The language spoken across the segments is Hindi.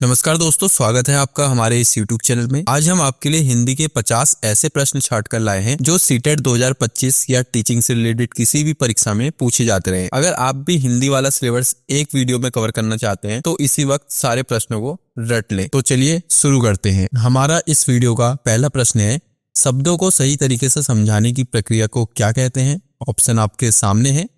नमस्कार दोस्तों, स्वागत है आपका हमारे इस YouTube चैनल में। आज हम आपके लिए हिंदी के 50 ऐसे प्रश्न छांट कर लाए हैं जो सीटेट 2025 या टीचिंग से रिलेटेड किसी भी परीक्षा में पूछे जाते रहे। अगर आप भी हिंदी वाला सिलेबस एक वीडियो में कवर करना चाहते हैं तो इसी वक्त सारे प्रश्नों को रट लें। तो चलिए शुरू करते हैं। हमारा इस वीडियो का पहला प्रश्न है, शब्दों को सही तरीके से समझाने की प्रक्रिया को क्या कहते हैं? ऑप्शन आपके सामने है।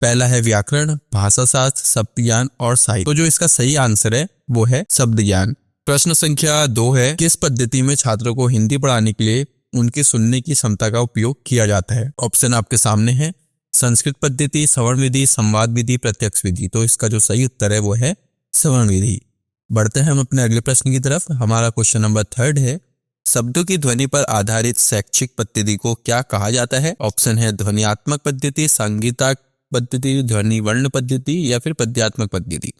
पहला है व्याकरण, भाषा शास्त्र, शब्द ज्ञान और साहित्य। तो जो इसका सही आंसर है वो है शब्द ज्ञान। प्रश्न संख्या 2 है, किस पद्धति में छात्रों को हिंदी पढ़ाने के लिए उनके सुनने की क्षमता का उपयोग किया जाता है? ऑप्शन आपके सामने है। संस्कृत पद्धति, श्रवण विधि, संवाद विधि, प्रत्यक्ष विधि। तो इसका जो सही उत्तर है वो है श्रवण विधि। बढ़ते हैं हम अपने अगले प्रश्न की तरफ। हमारा क्वेश्चन नंबर 3 है, शब्दों की ध्वनि पर आधारित शैक्षिक पद्धति को क्या कहा जाता है? ऑप्शन है ध्वनियात्मक पद्धति, संगीतक पद्धति, ध्वनि वर्ण पद्धति या फिर पद्यात्मक पद्धति।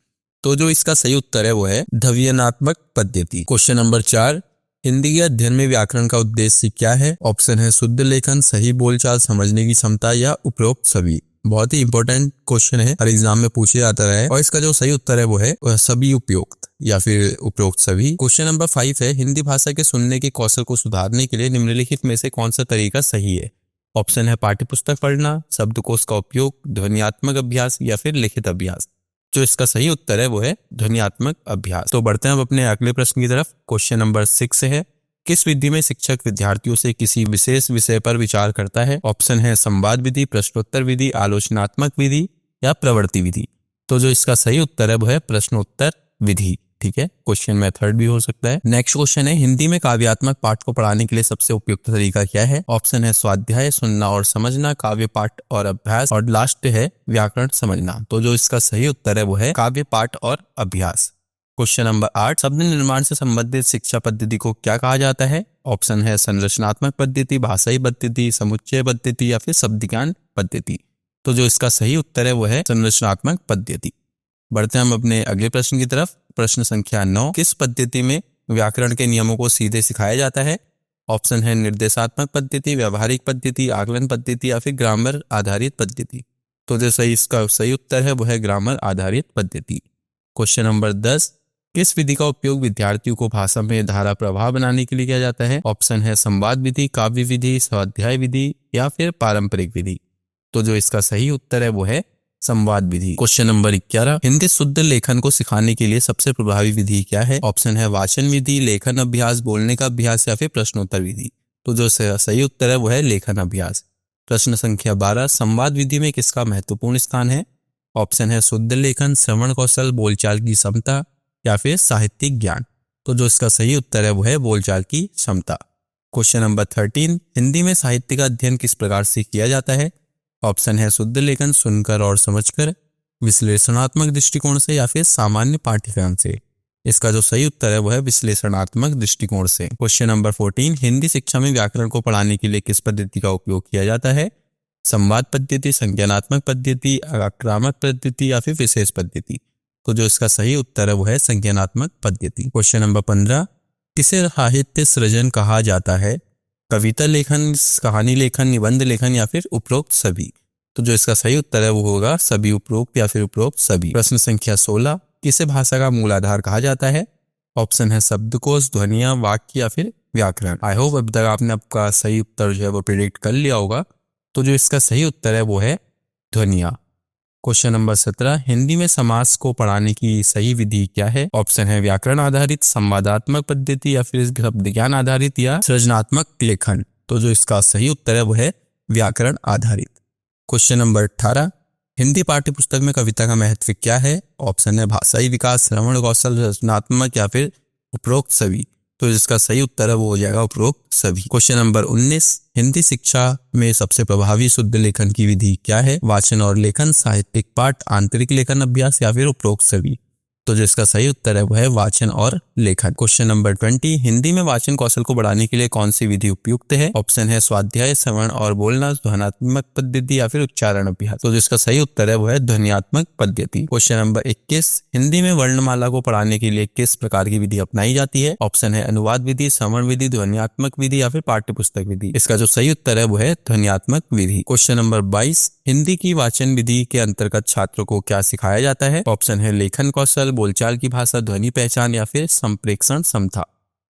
तो जो इसका सही उत्तर है वो है ध्वन्यात्मक पद्धति। क्वेश्चन नंबर 4, हिंदी के अध्ययन में व्याकरण का उद्देश्य क्या है? ऑप्शन है शुद्ध लेखन, सही बोलचाल, समझने की क्षमता या उपरोक्त सभी। बहुत ही इंपॉर्टेंट क्वेश्चन है, हर एग्जाम में पूछे जाता है और इसका जो सही उत्तर है वो है सभी उपयुक्त या फिर उपरोक्त सभी। क्वेश्चन नंबर 5 है, हिंदी भाषा के सुनने के कौशल को सुधारने के लिए निम्नलिखित में से कौन सा तरीका सही है? ऑप्शन है पाठ्यपुस्तक पढ़ना, शब्दकोश का उपयोग, ध्वनियात्मक अभ्यास या फिर लिखित अभ्यास। जो इसका सही उत्तर है वो है ध्वनियात्मक अभ्यास। तो बढ़ते हैं अब अपने अगले प्रश्न की तरफ। क्वेश्चन नंबर 6 है, किस विधि में शिक्षक विद्यार्थियों से किसी विशेष विषय पर विचार करता है? ऑप्शन है संवाद विधि, प्रश्नोत्तर विधि, आलोचनात्मक विधि या प्रवृत्ति विधि। तो जो इसका सही उत्तर है वो है प्रश्नोत्तर विधि। ठीक है, क्वेश्चन मेथड भी हो सकता है। नेक्स्ट क्वेश्चन है, हिंदी में काव्यात्मक पाठ को पढ़ाने के लिए सबसे उपयुक्त तरीका क्या है? ऑप्शन है स्वाध्याय, सुनना और समझना, काव्य पाठ और अभ्यास और लास्ट है व्याकरण समझना। तो जो इसका सही उत्तर है वो है काव्य पाठ और अभ्यास। क्वेश्चन नंबर 8, शब्द निर्माण से संबंधित शिक्षा पद्धति को क्या कहा जाता है? ऑप्शन है संरचनात्मक पद्धति, भाषाई पद्धति, समुच्चय पद्धति या फिर शब्द ज्ञान पद्धति। तो जो इसका सही उत्तर है वो है संरचनात्मक पद्धति। बढ़ते हैं हम अपने अगले प्रश्न की तरफ। प्रश्न संख्या 9, किस पद्धति में व्याकरण के नियमों को सीधे सिखाया जाता है? ऑप्शन है निर्देशात्मक पद्धति, व्यवहारिक पद्धति, आकलन पद्धति या फिर ग्रामर आधारित पद्धति। तो जो इसका सही उत्तर है वो है ग्रामर आधारित पद्धति। क्वेश्चन नंबर 10, किस विधि का उपयोग विद्यार्थियों को भाषा में धारा प्रवाह बनाने के लिए किया जाता है? ऑप्शन है संवाद विधि, काव्य विधि, स्वाध्याय विधि या फिर पारंपरिक विधि। तो जो इसका सही उत्तर है वो है संवाद विधि। क्वेश्चन नंबर 11, हिंदी शुद्ध लेखन को सिखाने के लिए सबसे प्रभावी विधि क्या है? ऑप्शन है वाचन विधि, लेखन अभ्यास, बोलने का अभ्यास या फिर प्रश्नोत्तर विधि। तो जो सही उत्तर है वो है लेखन अभ्यास। प्रश्न संख्या 12, संवाद विधि में किसका महत्वपूर्ण स्थान है? ऑप्शन है शुद्ध लेखन, श्रवण कौशल, बोलचाल की क्षमता या फिर साहित्यिक ज्ञान। तो जो इसका सही उत्तर है वो है बोलचाल की क्षमता। क्वेश्चन नंबर 13, हिंदी में साहित्य का अध्ययन किस प्रकार से किया जाता है? ऑप्शन है शुद्ध लेखन, सुनकर और समझकर, विश्लेषणात्मक दृष्टिकोण से या फिर सामान्य पाठ्यक्रम से। इसका जो सही उत्तर है वो है विश्लेषणात्मक दृष्टिकोण से। क्वेश्चन नंबर 14, हिंदी शिक्षा में व्याकरण को पढ़ाने के लिए किस पद्धति का उपयोग किया जाता है? संवाद पद्धति, संज्ञानात्मक पद्धति, आक्रामक पद्धति या फिर विशेष पद्धति। तो जो इसका सही उत्तर है वो है संज्ञानात्मक पद्धति। क्वेश्चन नंबर 15, किसे साहित्य सृजन कहा जाता है? कविता लेखन, कहानी लेखन, निबंध लेखन या फिर उपरोक्त सभी। तो जो इसका सही उत्तर है वो होगा सभी उपरोक्त या फिर उपरोक्त सभी। प्रश्न संख्या 16, किसे भाषा का मूल आधार कहा जाता है? ऑप्शन है शब्दकोश, ध्वनियां, वाक्य या फिर व्याकरण। आई होप अब तक आपने आपका सही उत्तर जो है वो प्रेडिक्ट कर लिया होगा। तो जो इसका सही उत्तर है वो है ध्वनियां। क्वेश्चन नंबर 17, हिंदी में समास को पढ़ाने की सही विधि क्या है? ऑप्शन है व्याकरण आधारित, संवादात्मक पद्धति या फिर शब्द ज्ञान आधारित या सृजनात्मक लेखन। तो जो इसका सही उत्तर है वो है व्याकरण आधारित। क्वेश्चन नंबर 18, हिंदी पाठ्यपुस्तक में कविता का महत्व क्या है? ऑप्शन है भाषाई विकास, श्रवण कौशल, रचनात्मक या फिर उपरोक्त सभी। तो जिसका सही उत्तर है वो हो जाएगा उपरोक्त सभी। क्वेश्चन नंबर 19, हिंदी शिक्षा में सबसे प्रभावी शुद्ध लेखन की विधि क्या है? वाचन और लेखन, साहित्यिक पाठ, आंतरिक लेखन अभ्यास या फिर उपरोक्त सभी। तो जिसका सही उत्तर है वो है वाचन और लेखन। क्वेश्चन नंबर 20, हिंदी में वाचन कौशल को बढ़ाने के लिए कौन सी विधि उपयुक्त है? ऑप्शन है स्वाध्याय, श्रवण और बोलना, ध्वन्यात्मक पद्धति या फिर उच्चारण अभ्यास। तो जिसका सही उत्तर है वो है ध्वन्यात्मक पद्धति। क्वेश्चन नंबर 21, हिंदी में वर्णमाला को पढ़ाने के लिए किस प्रकार की विधि अपनाई जाती है? ऑप्शन है अनुवाद विधि, श्रवण विधि, ध्वन्यात्मक विधि या फिर पाठ्यपुस्तक विधि। इसका जो सही उत्तर है वो है ध्वन्यात्मक विधि। क्वेश्चन नंबर 22, हिंदी की वाचन विधि के अंतर्गत छात्रों को क्या सिखाया जाता है? ऑप्शन है लेखन कौशल, बोलचाल की भाषा, ध्वनि पहचान या फिर संप्रेषण क्षमता।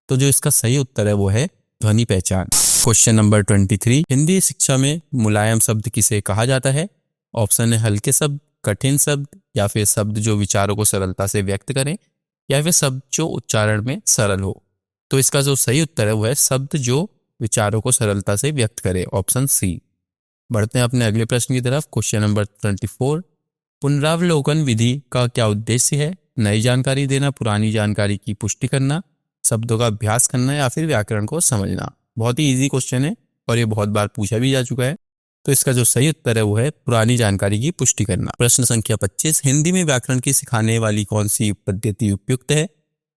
तो जो इसका सही उत्तर है वो है ध्वनि पहचान। क्वेश्चन नंबर 23, हिंदी शिक्षा में मुलायम शब्द किसे कहा जाता है? ऑप्शन है हल्के शब्द, कठिन शब्द, या फिर शब्द जो विचारों को सरलता से व्यक्त करें, या फिर शब्द जो उच्चारण में सरल हो। तो इसका जो सही उत्तर है वो है शब्द जो विचारों को सरलता से व्यक्त करे, ऑप्शन सी। बढ़ते हैं अपने अगले प्रश्न की तरफ। क्वेश्चन नंबर 24, पुनरावलोकन विधि का क्या उद्देश्य है? नई जानकारी देना, पुरानी जानकारी की पुष्टि करना, शब्दों का अभ्यास करना, या फिर व्याकरण को समझना। बहुत ही इजी क्वेश्चन है और ये बहुत बार पूछा भी जा चुका है। तो इसका जो सही उत्तर है वो है पुरानी जानकारी की पुष्टि करना। प्रश्न संख्या 25, हिंदी में व्याकरण की सिखाने वाली कौन सी पद्धति उपयुक्त है?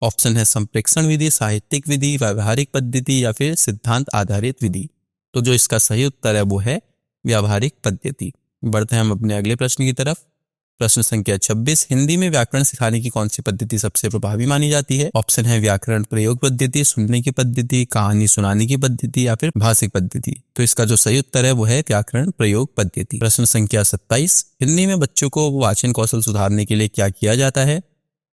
ऑप्शन है संप्रेषण विधि, साहित्यिक विधि, व्यावहारिक पद्धति, या फिर सिद्धांत आधारित विधि। तो जो इसका सही उत्तर है वो है व्यावहारिक पद्धति। बढ़ते हैं हम अपने अगले प्रश्न की तरफ। प्रश्न संख्या 26, हिंदी में व्याकरण सिखाने की कौन सी पद्धति सबसे प्रभावी मानी जाती है? ऑप्शन है व्याकरण प्रयोग पद्धति, सुनने की पद्धति, कहानी सुनाने की पद्धति, या फिर भाषिक पद्धति। तो इसका जो सही उत्तर है वो है व्याकरण प्रयोग पद्धति। प्रश्न संख्या 27, हिंदी में बच्चों को वाचन कौशल सुधारने के लिए क्या किया जाता है?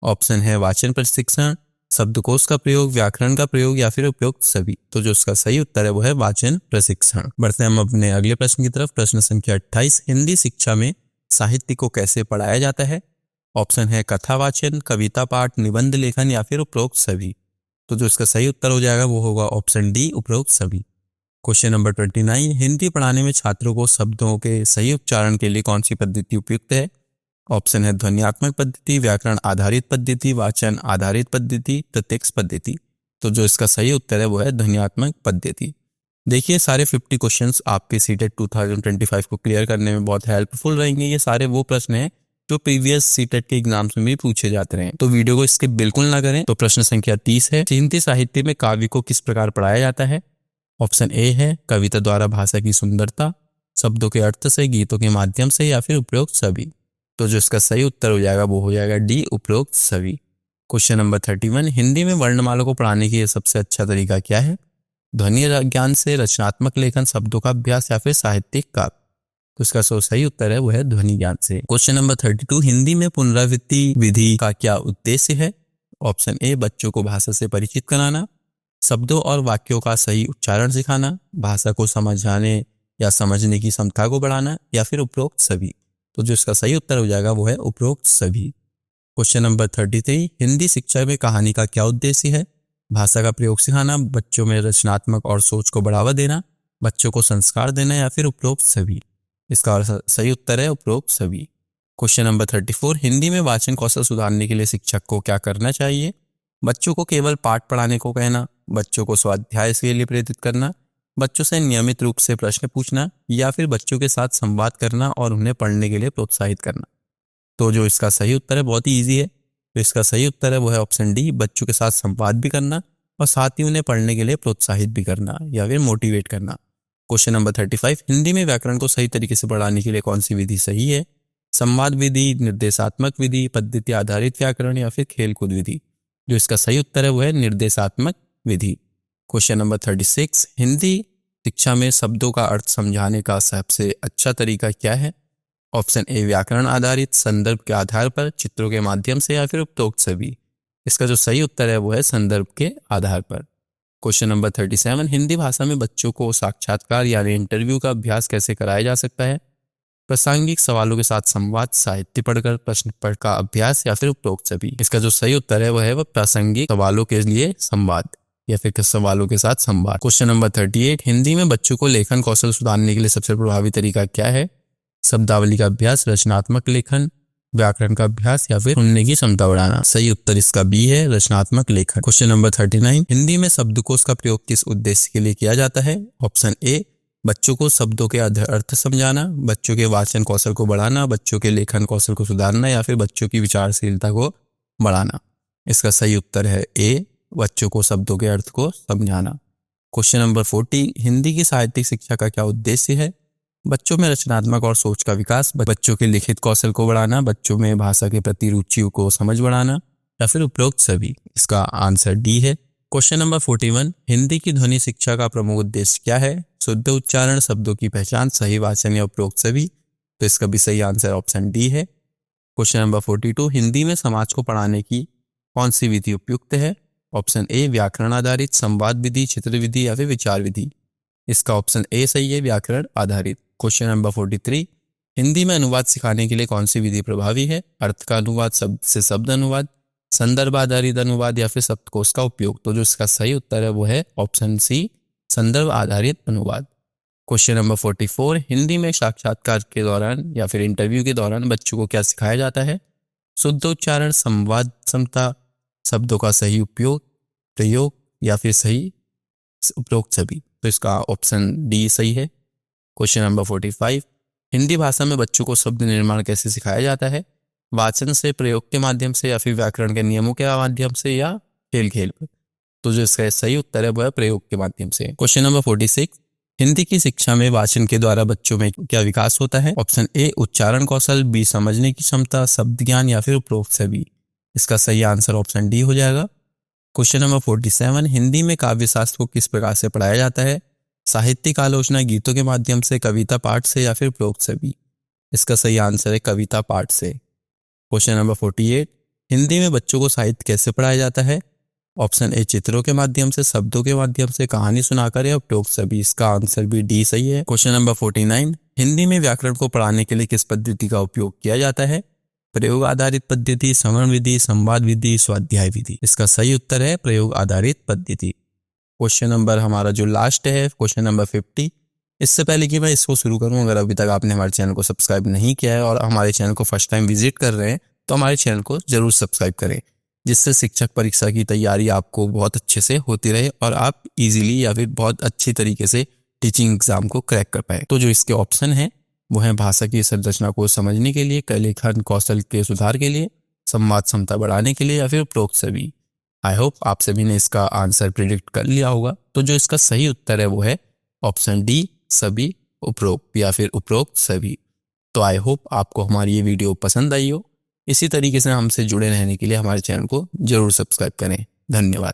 ऑप्शन है वाचन प्रशिक्षण, शब्दकोश का प्रयोग, व्याकरण का प्रयोग, या फिर उपयुक्त सभी। तो जो इसका सही उत्तर है वो है वाचन प्रशिक्षण। बढ़ते हैं हम अपने अगले प्रश्न की तरफ। प्रश्न संख्या 28, हिंदी शिक्षा में साहित्य को कैसे पढ़ाया जाता है? ऑप्शन है कथा वाचन, कविता पाठ, निबंध लेखन, या फिर उपरोक्त सभी। तो जो इसका सही उत्तर हो जाएगा वो होगा ऑप्शन डी, उपरोक्त सभी। क्वेश्चन नंबर 29, हिंदी पढ़ाने में छात्रों को शब्दों के सही उच्चारण के लिए कौन सी पद्धति उपयुक्त है? ऑप्शन है ध्वन्यात्मक पद्धति, व्याकरण आधारित पद्धति, वाचन आधारित पद्धति, प्रत्यक्ष पद्धति। तो जो इसका सही उत्तर है वो है ध्वन्यात्मक पद्धति। देखिए सारे 50 क्वेश्चंस आपके सीटेट 2025 को क्लियर करने में बहुत हेल्पफुल रहेंगे। ये सारे वो प्रश्न हैं जो प्रीवियस सीटेट के एग्जाम्स में भी पूछे जाते रहे। तो वीडियो को स्किप बिल्कुल ना करें। तो प्रश्न संख्या 30 है, हिंदी साहित्य में काव्य को किस प्रकार पढ़ाया जाता है? ऑप्शन ए है कविता द्वारा भाषा की सुंदरता, शब्दों के अर्थ से, गीतों के माध्यम से, या फिर उपरोक्त सभी। तो जो इसका सही उत्तर हो जाएगा वो हो जाएगा डी, उपरोक्त सभी। क्वेश्चन नंबर 31, हिंदी में वर्णमाला को पढ़ाने की सबसे अच्छा तरीका क्या है? ध्वनि ज्ञान से, रचनात्मक लेखन, शब्दों का अभ्यास, या फिर साहित्यिक काव्य। तो इसका सही उत्तर है वो है ध्वनि ज्ञान से। क्वेश्चन नंबर 32, हिंदी में पुनरावृत्ति विधि का क्या उद्देश्य है? ऑप्शन ए बच्चों को भाषा से परिचित कराना, शब्दों और वाक्यों का सही उच्चारण सिखाना, भाषा को समझाने या समझने की क्षमता को बढ़ाना, या फिर उपरोक्त सभी। तो जो इसका सही उत्तर हो जाएगा वो है उपरोक्त सभी। क्वेश्चन नंबर 33, हिंदी शिक्षा में कहानी का क्या उद्देश्य है? भाषा का प्रयोग सिखाना, बच्चों में रचनात्मक और सोच को बढ़ावा देना, बच्चों को संस्कार देना, या फिर उपरोक्त सभी। इसका सही उत्तर है उपरोक्त सभी। क्वेश्चन नंबर 34, हिंदी में वाचन कौशल सुधारने के लिए शिक्षक को क्या करना चाहिए? बच्चों को केवल पाठ पढ़ाने को कहना, बच्चों को स्वाध्याय के लिए प्रेरित करना, बच्चों से नियमित रूप से प्रश्न पूछना, या फिर बच्चों के साथ संवाद करना और उन्हें पढ़ने के लिए प्रोत्साहित करना। तो जो इसका सही उत्तर है बहुत ही ईजी है। तो इसका सही उत्तर है वो है ऑप्शन डी, बच्चों के साथ संवाद भी करना और साथ ही उन्हें पढ़ने के लिए प्रोत्साहित भी करना या फिर मोटिवेट करना। क्वेश्चन नंबर 35, हिंदी में व्याकरण को सही तरीके से पढ़ाने के लिए कौन सी विधि सही है? संवाद विधि, निर्देशात्मक विधि, पद्धति आधारित व्याकरण, या फिर खेलकूद विधि। जो इसका सही उत्तर है वो है निर्देशात्मक विधि। क्वेश्चन नंबर 36, हिंदी शिक्षा में शब्दों का अर्थ समझाने का सबसे अच्छा तरीका क्या है? ऑप्शन ए व्याकरण आधारित, संदर्भ के आधार पर, चित्रों के माध्यम से, या फिर उपरोक्त सभी। इसका जो सही उत्तर है वो है संदर्भ के आधार पर। क्वेश्चन नंबर 37, हिंदी भाषा में बच्चों को साक्षात्कार यानी इंटरव्यू का अभ्यास कैसे कराया जा सकता है? प्रासंगिक सवालों के साथ संवाद, साहित्य पढ़कर, प्रश्न पढ़ का अभ्यास, या फिर उपरोक्त सभी। इसका जो सही उत्तर है वो है प्रासंगिक सवालों के लिए संवाद या फिर सवालों के साथ संवाद। क्वेश्चन नंबर 38, हिंदी में बच्चों को लेखन कौशल सुधारने के लिए सबसे प्रभावी तरीका क्या है? शब्दावली का अभ्यास, रचनात्मक लेखन, व्याकरण का अभ्यास, या फिर सुनने की क्षमता बढ़ाना। सही उत्तर इसका बी है, रचनात्मक लेखन। क्वेश्चन नंबर 39, हिंदी में शब्दकोश का प्रयोग किस उद्देश्य के लिए किया जाता है? ऑप्शन ए बच्चों को शब्दों के अर्थ समझाना, बच्चों के वाचन कौशल को बढ़ाना, बच्चों के लेखन कौशल को सुधारना, या फिर बच्चों की विचारशीलता को बढ़ाना। इसका सही उत्तर है ए, बच्चों को शब्दों के अर्थ को समझाना। क्वेश्चन नंबर 40, हिंदी की साहित्यिक शिक्षा का क्या उद्देश्य है? बच्चों में रचनात्मक और सोच का विकास, बच्चों के लिखित कौशल को बढ़ाना, बच्चों में भाषा के प्रति रुचि को समझ बढ़ाना, या फिर उपरोक्त सभी। इसका आंसर डी है। क्वेश्चन नंबर 41, हिंदी की ध्वनि शिक्षा का प्रमुख उद्देश्य क्या है? शुद्ध उच्चारण, शब्दों की पहचान, सही वाचन, या उपरोक्त सभी। तो इसका भी सही आंसर ऑप्शन डी है। क्वेश्चन नंबर 42, हिंदी में समाज को पढ़ाने की कौन सी विधि उपयुक्त है? ऑप्शन ए व्याकरण आधारित, संवाद विधि, चित्र विधि या फिर विचार विधि। इसका ऑप्शन ए सही है, व्याकरण आधारित। क्वेश्चन नंबर 43, हिंदी में अनुवाद सिखाने के लिए कौन सी विधि प्रभावी है? अर्थ का अनुवाद, शब्द से शब्द अनुवाद, संदर्भ आधारित अनुवाद या फिर शब्दकोश का उपयोग। तो जो इसका सही उत्तर है वो है ऑप्शन सी, संदर्भ आधारित अनुवाद। क्वेश्चन नंबर 44, हिंदी में साक्षात्कार के दौरान या फिर इंटरव्यू के दौरान बच्चों को क्या सिखाया जाता है? शुद्ध उच्चारण, संवाद क्षमता, शब्दों का सही उपयोग, प्रयोग या फिर सही उपरोक्त सभी। तो इसका ऑप्शन डी सही है। क्वेश्चन नंबर 45, हिंदी भाषा में बच्चों को शब्द निर्माण कैसे सिखाया जाता है? वाचन से, प्रयोग के माध्यम से या फिर व्याकरण के नियमों के माध्यम से या खेल खेल पर। तो जो इसका सही उत्तर है वो है प्रयोग के माध्यम से। क्वेश्चन नंबर 46, हिंदी की शिक्षा में वाचन के द्वारा बच्चों में क्या विकास होता है? ऑप्शन ए उच्चारण कौशल, बी समझने की क्षमता, शब्द ज्ञान या फिर उपरोक्त सभी। इसका सही आंसर ऑप्शन डी हो जाएगा। क्वेश्चन नंबर 47, हिंदी में काव्य शास्त्र को किस प्रकार से पढ़ाया जाता है? साहित्यिक आलोचना, गीतों के माध्यम से, कविता पाठ से या फिर उपरोक्त सभी। इसका सही आंसर है कविता पाठ से। क्वेश्चन नंबर 48, हिंदी में बच्चों को साहित्य कैसे पढ़ाया जाता है? ऑप्शन ए चित्रों के माध्यम से, शब्दों के माध्यम से, कहानी सुनाकर या उपरोक्त सभी। इसका आंसर भी डी सही है। क्वेश्चन नंबर 49, हिंदी में व्याकरण को पढ़ाने के लिए किस पद्धति का उपयोग किया जाता है? प्रयोग आधारित पद्धति, श्रवण विधि, संवाद विधि, स्वाध्याय विधि। इसका सही उत्तर है प्रयोग आधारित पद्धति। क्वेश्चन नंबर हमारा जो लास्ट है, क्वेश्चन नंबर 50। इससे पहले कि मैं इसको शुरू करूं, अगर अभी तक आपने हमारे चैनल को सब्सक्राइब नहीं किया है और हमारे चैनल को फर्स्ट टाइम विजिट कर रहे हैं तो हमारे चैनल को जरूर सब्सक्राइब करें, जिससे शिक्षक परीक्षा की तैयारी आपको बहुत अच्छे से होती रहे और आप इजीली या फिर बहुत अच्छी तरीके से टीचिंग एग्जाम को क्रैक कर पाए। तो जो इसके ऑप्शन है वो है भाषा की संरचना को समझने के लिए, लेखन कौशल के सुधार के लिए, संवाद क्षमता बढ़ाने के लिए या फिर उपरोक्त सभी। आई होप आप सभी ने इसका आंसर प्रिडिक्ट कर लिया होगा। तो जो इसका सही उत्तर है वो है ऑप्शन डी, सभी उपरोक्त या फिर उपरोक्त सभी। तो आई होप आपको हमारी ये वीडियो पसंद आई हो। इसी तरीके से हमसे जुड़े रहने के लिए हमारे चैनल को जरूर सब्सक्राइब करें। धन्यवाद।